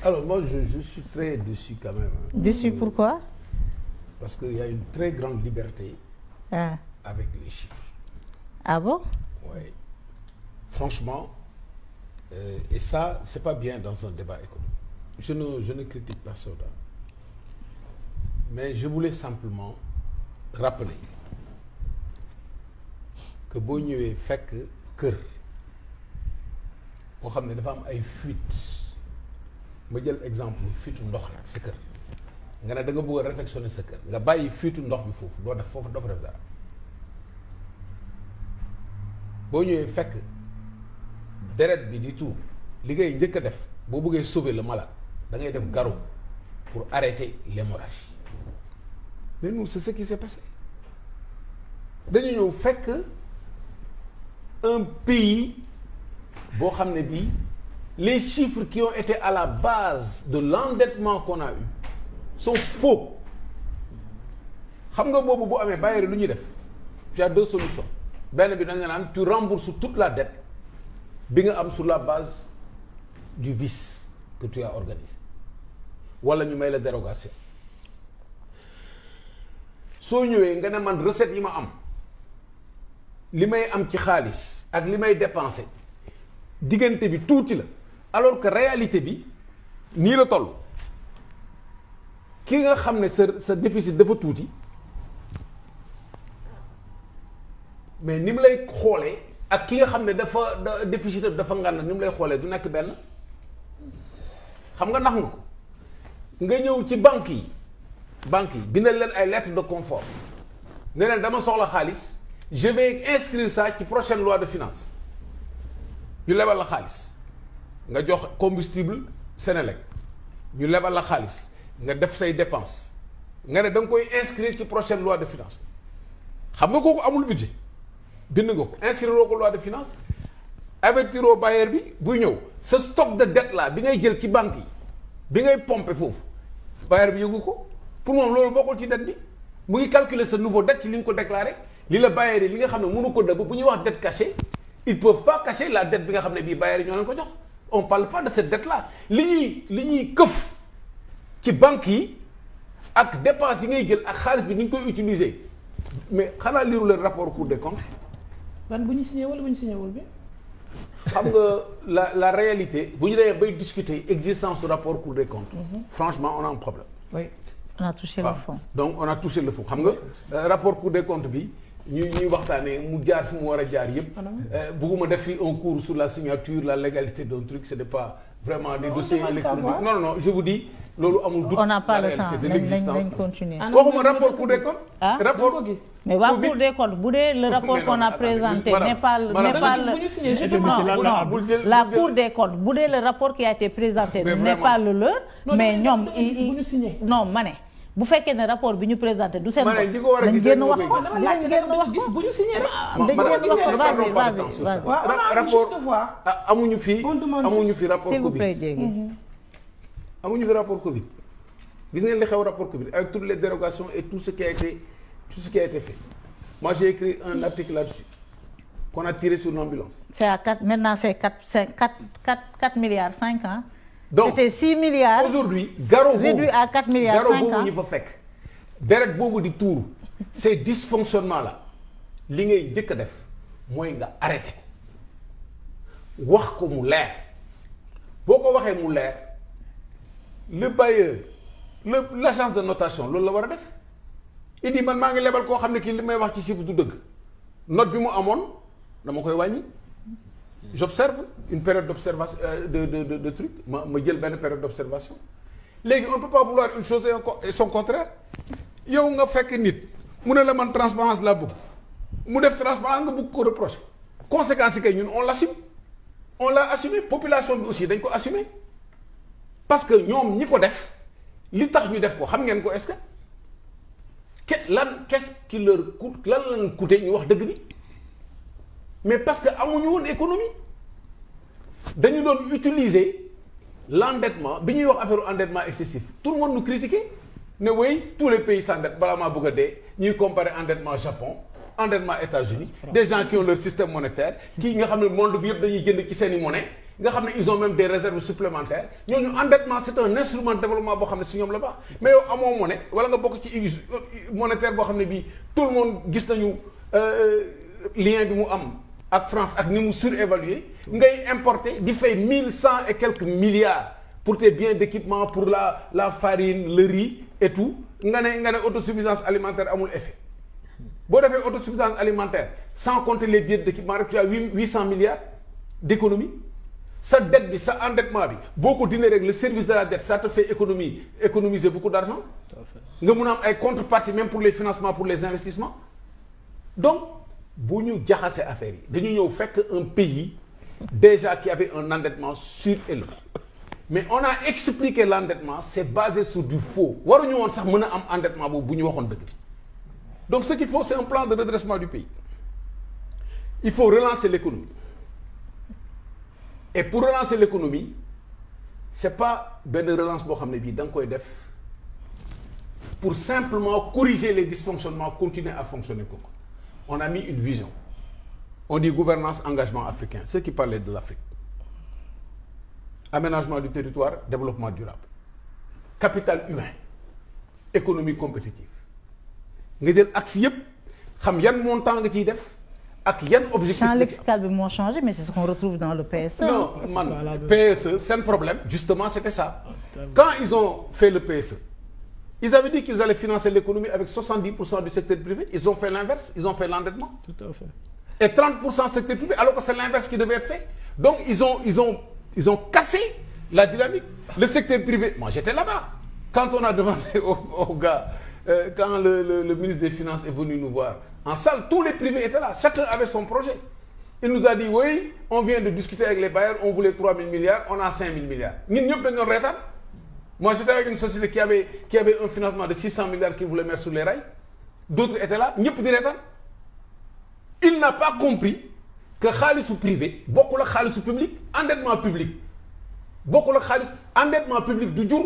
Alors moi je suis très déçu quand même. Déçu pourquoi? Parce qu'il y a une très grande liberté avec les chiffres. Ah bon? Oui. Franchement, et ça, c'est pas bien dans un débat économique. Je ne critique personne. Mais je voulais simplement rappeler que boo ñëwee fekk kër boo xam ne dafa am ay fuite ma jël exemple fuite ndox rek sa kër nga ne da nga bëgg a réfectionner sa kër nga bàyyi fuite ndox bi foofu doo def foofu doo fa def dara boo ñëwee fekk deret bi di tuur li ngay njëkk a def boo bëggee sauver le malade da ngay def garrot pour arrêter l'hémorragie mais nous c'est ce qui s'est passé dañu ñëw fekk un pays boo xam ne bii les chiffres qui ont été à la base de l'endettement qu'on a eu sont faux xam nga boobu bu amee bailleurs lu ñuy def tu as deux solutions benn bi da nga naan tu rembourses toute la dette bi nga am sur la base du vice que tu as organisé wala ñu may la dérogation soo ñëwee nga ne man recette yi ma am li may am ci xaalis ak li may dépenser diggante bi tuuti la alors que réalité bi nii la toll ki nga xam ne sa déficit dafa tuuti mais ni mu lay xoolee ak ki nga xam ne dafa déficit dafa ngànn ni mu lay xoolee du nekk benn xam nga nax nga ko nga ñëw ci banque yi bindal leen ay lettre de confort ne leen dama soxla xaalis je vais inscrire ça ci prochaine loi de finances ñu lebal la xaalis nga jox combustible Senelec ñu lebal la xaalis nga def say dépenses nga ne da nga koy inscrire ci prochaine loi de finances xam nga kooku amul budget bind nga ko inscrire ko loi de finances avertiro bailleur bi buy ñëw sa stock de dette là bi ngay jël ci banque yi bi ngay pomper foofu bailleur bi yëgu ko pour moom loolu bokkul ci dette bi mu ngi calculer sa nouveau dette ci li nga ko déclaré li la bailleur yi li nga xam ne mënu ko dëbb bu ñuy wax dette cachée ils peuvent pas cacher la dette bi nga xam ne bii bailleur yi ñoo leen ko jox on parle pas de cette dette là li ñuy këf ci banque yi ak dépense yi ngay jël ak xaalis bi ni ñu koy utiliser mais xanaa liiru leen rapport Cour des comptes. ban bu ñu signé wala bu ñu signé wul bi. xam nga la réalité bu ñu demee bay discuter existence du rapport Cour des comptes. Franchement on a un problème. oui on a touché le fond. donc on a touché le fond xam nga rapport Cour des comptes bi ñuy waxtaanee mu jaar fi mu war a jaar yëpp. bëgguma def fi un cours sur la signature la légalité d'un truc ce n'est pas vraiment des dossiers électroniques non je vous dis. loolu amul doute on n'a pas la le temps réalité de l'existence. nañ continuer. waxuma rapport Cour des comptes. rapport mais waa Cour des comptes bu dee le rapport qu'on a présenté n'est pas la Cour des comptes bu dee le rapport qui a été présenté n'est pas le leur mais ñoom non ma ne bu fekkee ne rapport bi ñu présenté du seen bopp dañ génn wax ko dañ génn wax ko bu ñu signé rek dañ génn wax ko rapport amuñu fi rapport s'il vous plaît Covid Diégui amuñu fi rapport Covid gis ngeen li xew rapport Covid avec toutes les dérogations et tout ce qui a été fait moi j'ai écrit un article là-dessus qu'on a tiré sur l'ambulance. c'est à 4 maintenant c'est 4 milliards 5 ans. donc c'était 6 milliards. aujourd'hui garrot boobu réduit à 4 milliards 5 ans garrot boobu ñu fa fekk. deret boobu di tuuru ces dysfonctionnements là li ngay njëkk a def mooy nga arrêté ko wax ko mu leer boo ko waxee mu leer. le bailleur l'agence de notation loolu la war a def il dit man maa ngi lebal koo xam ne kii li may wax ci chiffre du dëgg note bi mu amoon dama koy wàññi j'observe une période d'observation de truc ma jël benn période d'observation léegi on ne peut pas vouloir une chose et son contraire yow nga fekk nit mu ne la man transparence laa bëgg mu def transparence nga bëgg ko reprocher conséquences yi kay ñun on l'assume on l'a assumé population bi aussi dañ ko assumer parce que ñoom ñi ko def li tax ñu def ko xam ngeen ko est-ce que qu'est-ce qui leur coûte lan lañ coûté ñu wax dëgg bi mais parce que amuñu woon économie dañu doon utiliser l'endettement bi ñuy wax affaire endettement excessif tout le monde nous critiquait ne oui tous les pays s'endettent balaa maa bëgg a dee ñuy comparer endettement Japon endettement États-Unis des gens qui ont leur système monétaire kii nga xam ne monde bi yëpp dañuy jënd ci seeni monnaie nga xam ne ils ont même des réserves supplémentaires ñooñu endettement c'est un instrument de développement boo xam ne si ñoom la baax mais yow amoo monnaie wala nga bokk ci monétaire boo xam ne bii tout le monde gis nañu lien bi mu am ak France ak ni mu surévalué ngay importer di fay 1100 et quelques milliards pour tes biens d'équipement pour la farine le riz et tout nga ne autosuffisance alimentaire amul effet boo defee autosuffisance alimentaire sans compter les biens d'équipement rek tu as 800 milliards d'économie sa dette bi sa endettement bi boo ko dindee rek le service de la dette ça te fait économiser beaucoup d'argent nga mun a am ay contrepartie même pour les financements pour les investissements donc bu ñu jaxase affaire yi dañu ñëw fekk un pays déjà qui avait un endettement surélevé mais on a expliqué l'endettement c'est basé sur du faux waruñu woon sax mën a am endettement boobu bu ñu waxoon dëgg bi donc ce qu'il faut c'est un plan de redressement du pays il faut relancer l'économie et pour relancer l'économie c'est pas benn relance boo xam ne bii da nga koy def pour simplement corriger les dysfonctionnements continuer à fonctionner comme on a mis une vision on dit gouvernance engagement africain ceux qui parlaient de l'Afrique aménagement du territoire développement durable capital humain économie compétitive nga jël axe yëpp xam yan montant nga ciy def ak yan objectif champ lexical bi moo changé mais c'est ce qu'on retrouve dans le PSE. non man PSE seen problème justement c'était ça quand ils ont fait le PSE ils avaient dit qu'ils allaient financer l'économie avec 70% du secteur privé ils ont fait l'inverse ils ont fait l'endettement tout à fait et 30% secteur privé alors que c'est l'inverse qui devait être fait donc ils ont cassé la dynamique le secteur privé moi j'étais là-bas quand on a demandé aux gars quand le ministre des Finances est venu nous voir en salle tous les privés étaient là chacun avait son projet il nous a dit oui on vient de discuter avec les bailleurs on voulait 3 000 milliards on a 5 000 milliards ñun ñëpp dañu doon reetaan moi j'étais avec une société qui avait un financement de 600 milliards qui voulait mettre sur les rails d'autres étaient là ñëpp di reetaan il n'a pas compris que xaalisu privé bokkul ak xaalisu public endettement public bokkul ak xaalis endettement public du jur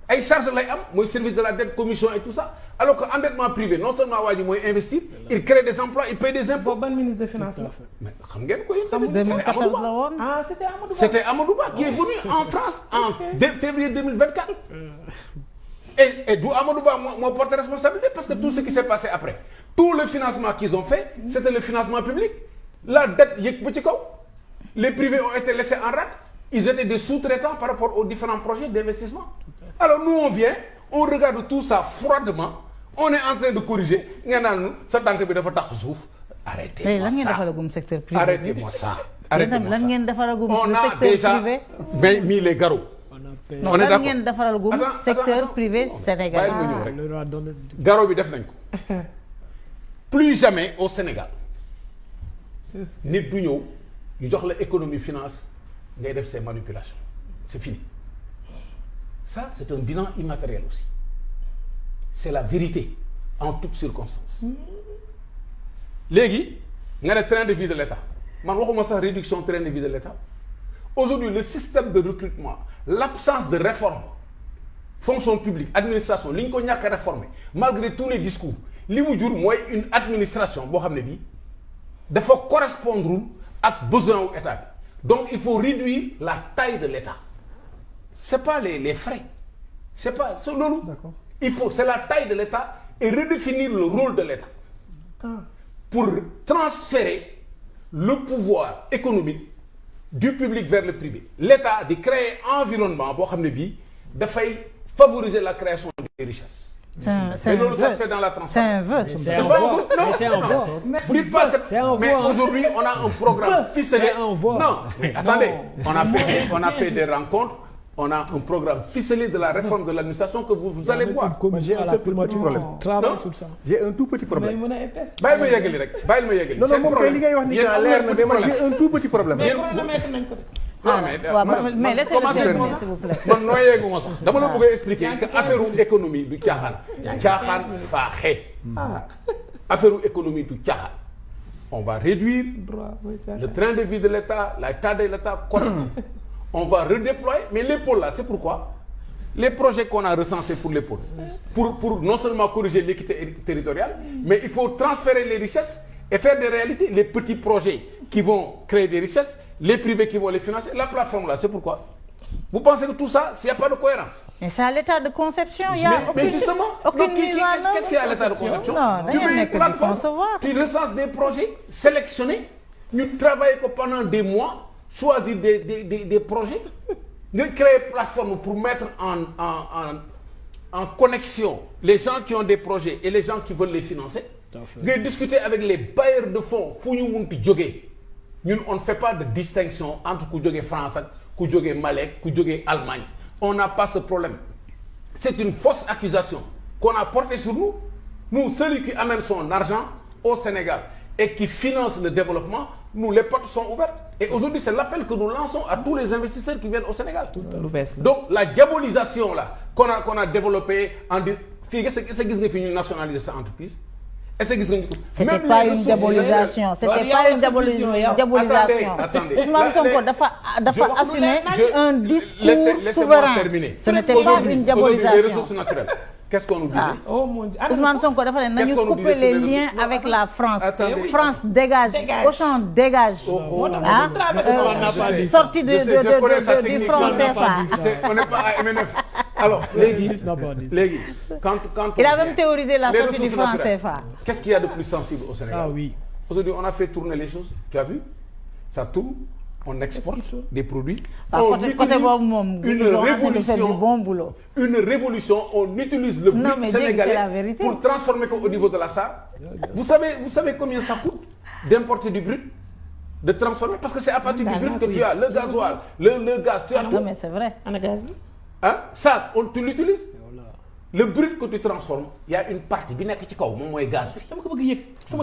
ay charges lay am mooy service de la dette commission et tout ça alors que endettement privé non seulement waa ji mooy investir il crée des emplois il paye des impôts. ban ministre des finances la. mais xam ngeen ko yéen tamit. 2014 la woon. ah c'était Amadou Ba. c'était Amadou Ba qui est venu en France en février 2024. et du Amadou Ba moo porté responsabilité parce que tout ce qui s'est passé après tout le financement qu'ils ont fait c'était le financement public la dette yëg ba ci kaw les privés ont été laissés en rade ils étaient des sous-traitants par rapport aux différents projets d'investissement alors nous on vient on regarde tout ça froidement on est en train de corriger nga naan nu sa tànk bi dafa tax suuf arrêtez-moi ça lan ngeen defaragum secteur privé arrêtez-moi ça arrêtez-moi ça lan ngeen defaragum on a secteur déjà privé mis les garrots non lan ngeen defaragum secteur privé sénégalais bàyyi ma ñëw rek garrot bi def nañ ko plus jamais au Sénégal nit du ñëw ñu jox la économie finance ngay def ces manipulations c'est fini ça c'est un bilan immatériel aussi c'est la vérité en toutes circonstances léegi nga ne train de vie de l'État man waxuma sax réduction train de vie de l'État aujourd'hui le système de recrutement l'absence de réforme fonction publique administration li ñu ko ñàkk a réformer malgré tous les discours li mu jur mooy une administration boo xam ne bii dafa correspondre ak besoin wu état bi donc il faut réduire la taille de l'État c'est pas les frais c'est pas c'est loolu c'est la taille de l'État et redéfinir le rôle de l'État pour transférer le pouvoir économique du public vers le privé l'État di créer environnement boo xam ne bii dafay favoriser la création des richesses mais loolu ça se fait dans la transparence. C'est un vœu. C'est un vœu. Vous dites pas mais aujourd'hui on a un programme ficelé. Non, mais attendez, on a fait des rencontres, on a un programme ficelé de la réforme de l'administration que vous allez voir. J'ai un tout petit problème. Bàyyi ma yeggali rek, bàyyi ma yeggali. Non non moom kay li ngay wax ni daa leer na mais man j'ai un tout petit problème. non mais laissez-le terminer s'il vous plaît. man noo yeegu ma sax dama la bëgg a expliquer que affaire économie du caaxaan faaxe affaire économie du caaxaan on va réduire le train de vie de l'État la taille de l'État correspond on va redéployer mais les pôles là c'est pourquoi les projets qu'on a recensés pour les pôles pour non seulement corriger l'équité territoriale mais il faut transférer les richesses et faire des réalités les petits projets qui vont créer des richesses les privés qui vont les financer. La plateforme là, c'est pourquoi? Vous pensez que tout ça, s'il n'y a pas de cohérence? Mais c'est à l'état de conception. Il y a mais justement, qu'est-ce qu'il y a à l'état de conception? Tu mets une plateforme, tu recenses des projets sélectionnés, nous travaillons pendant des mois, choisir des projets, nous créer une plateforme pour mettre en connexion les gens qui ont des projets et les gens qui veulent les financer. Nous discuter avec les bailleurs de fonds, nous, on ne fait pas de distinction entre France, Malek, Allemagne. On n'a pas ce problème. C'est une fausse accusation qu'on a portée sur nous. Nous, celui qui amène son argent au Sénégal et qui finance le développement, nous, les portes sont ouvertes. Et aujourd'hui, c'est l'appel que nous lançons à tous les investisseurs qui viennent au Sénégal. Donc, la diabolisation là qu'on a développée en disant, est-ce que vous nationaliser cette entreprise? C'était pas une diabolisation. C'était pas une diabolisation. Attendez. Ousmane Sonko dafa assumer un discours souverain. Ce n'était pas une diabolisation. Les ressources naturelles. Qu'est-ce qu'on nous disait? Oh mon Dieu. Ousmane Sonko dafa ne nañu couper les liens avec la France. France dégage. Auchan dégage. Sortie du franc CFA. On n'est pas à MNF. Alors, Légui, quand il a même théorisé la sortie du franc CFA. Qu'est-ce qu'il y a de plus sensible au Sénégal? Ah oui. Aujourd'hui, on a fait tourner les choses. Tu as vu? Ça tourne. On exporte des produits. On utilise une révolution. On utilise le brut sénégalais pour transformer au niveau de la SAR. Vous savez combien ça coûte d'importer du brut, de transformer? Parce que c'est à partir du brut que tu as le gasoil, le gaz, tu as tout. Non mais c'est vrai. Hein? Ça, tu l'utilises. Le brut que tu transformes, il y a une partie qui est au gaz. On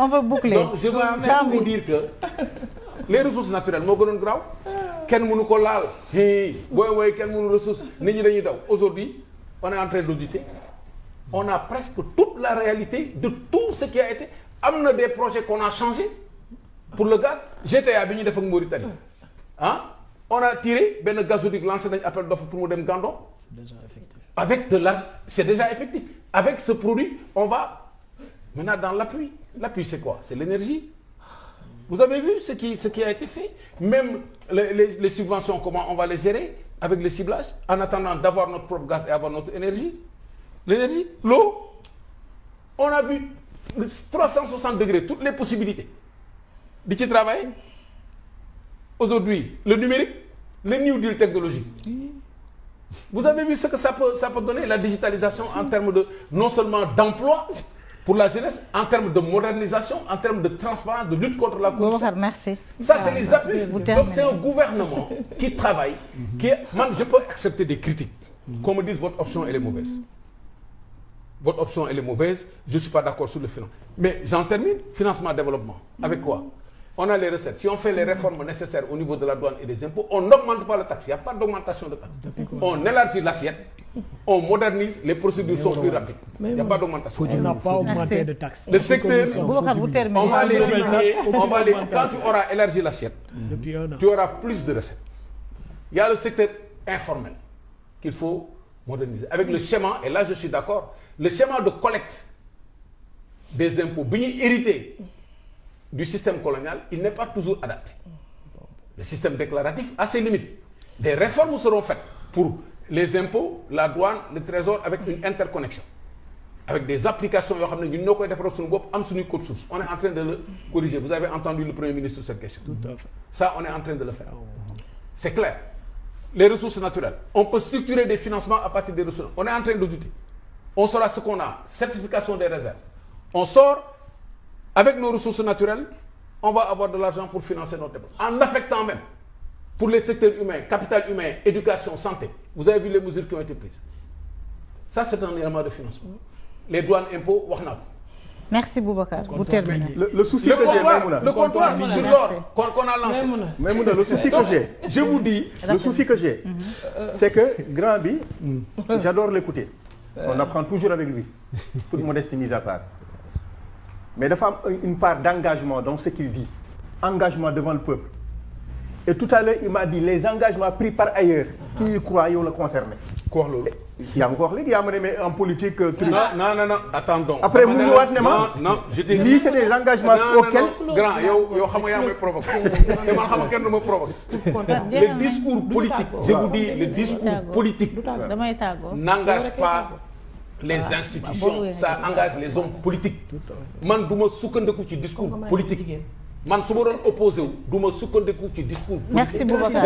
veut boucler. Donc, je veux vous dire que les ressources naturelles, aujourd'hui, on est en train d'auditer. On a presque toute la réalité de tout ce qui a été. On a des projets qu'on a changés pour le gaz. J'étais à Bigny de Mauritanie. Hein? On a tiré ben gazoduc lancé un appel d'offres pour Modem Gandon. C'est déjà effectif. Avec de l'argent, c'est déjà effectif. Avec ce produit, on va maintenant dans l'appui. L'appui, c'est quoi? C'est l'énergie. Vous avez vu ce qui a été fait? Même les subventions, comment on va les gérer avec le ciblage, en attendant d'avoir notre propre gaz et avoir notre énergie. L'énergie, l'eau. On a vu 360 degrés, toutes les possibilités. Dit-il travail? Aujourd'hui, le numérique, le New Deal technologique. Vous avez vu ce que ça peut donner, la digitalisation en termes de, non seulement d'emploi pour la jeunesse, en termes de modernisation, en termes de transparence, de lutte contre la corruption. Merci. Ça, c'est les appuis. Donc, c'est un gouvernement qui travaille, je peux accepter des critiques, qu'on me dise votre option, elle est mauvaise. Votre option, elle est mauvaise, je ne suis pas d'accord sur le financement. Mais j'en termine, financement-développement. Avec quoi? On a les recettes. Si on fait les réformes nécessaires au niveau de la douane et des impôts, on n'augmente pas la taxe. Il n'y a pas d'augmentation de taxe. On élargit l'assiette, on modernise, les procédures sont plus rapides. Il n'y a pas d'augmentation. On n'a pas augmenté de taxes. Le secteur, on va les diminuer. Quand tu auras élargi l'assiette, tu auras plus de recettes. Il y a le secteur informel qu'il faut moderniser. Avec le schéma, et là je suis d'accord, le schéma de collecte des impôts, bien hérité du système colonial, il n'est pas toujours adapté. Le système déclaratif a ses limites. Des réformes seront faites pour les impôts, la douane, le trésor, avec une interconnexion. Avec des applications, on est en train de le corriger. Vous avez entendu le Premier ministre sur cette question. Tout à fait. Ça, on est en train de le faire. C'est clair. Les ressources naturelles. On peut structurer des financements à partir des ressources. On est en train d'auditer. On saura ce qu'on a. Certification des réserves. On sort. Avec nos ressources naturelles, on va avoir de l'argent pour financer notre développement. En affectant même, pour les secteurs humains, capital humain, éducation, santé. Vous avez vu les mesures qui ont été prises. Ça, c'est un élément de financement. Les douanes, impôts, Wahnab. Merci Boubacar. Vous terminez. Le souci que j'ai, le comptoir sur l'or qu'on a lancé. Maïmouna, le souci que j'ai, je vous dis, le souci que j'ai, c'est que Grand Bi, j'adore l'écouter. On apprend toujours avec lui. Toute modestie mise à part. Mais il faut une part d'engagement dans ce qu'il dit. Engagement devant le peuple. Et tout à l'heure, il m'a dit les engagements pris par ailleurs, qui y croient, ils le concernent. ko wax loolu. yaa ma ko wax léegi yaa ma ne mais en politique. non attendons. après mu ñëwaat ne ma non je dis lii c'est des engagements auxquels. grand yow xam nga yaa may provoqué te man xam nga kenn du ma provoqué. le discours politique je vous dis le discours politique n'engage pas les institutions ça engage les hommes politiques man du ma sukkandiku ci discours politique man su ma doon opposé wu du ma sukkandiku ci discours politique. Merci Boubacar.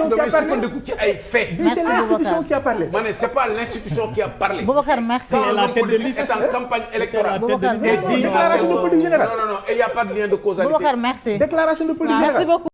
damay sukkandiku ci ay faits. Merci l'institution qui a parlé. ma ne c'est pas l'institution qui a parlé. Boubacar merci. Quand l'homme politique est en campagne électorale. Boubacar déclaration de politique générale. Non, et il n'y a pas de lien de causalité. Boubacar merci. Déclaration de politique générale. Merci beaucoup.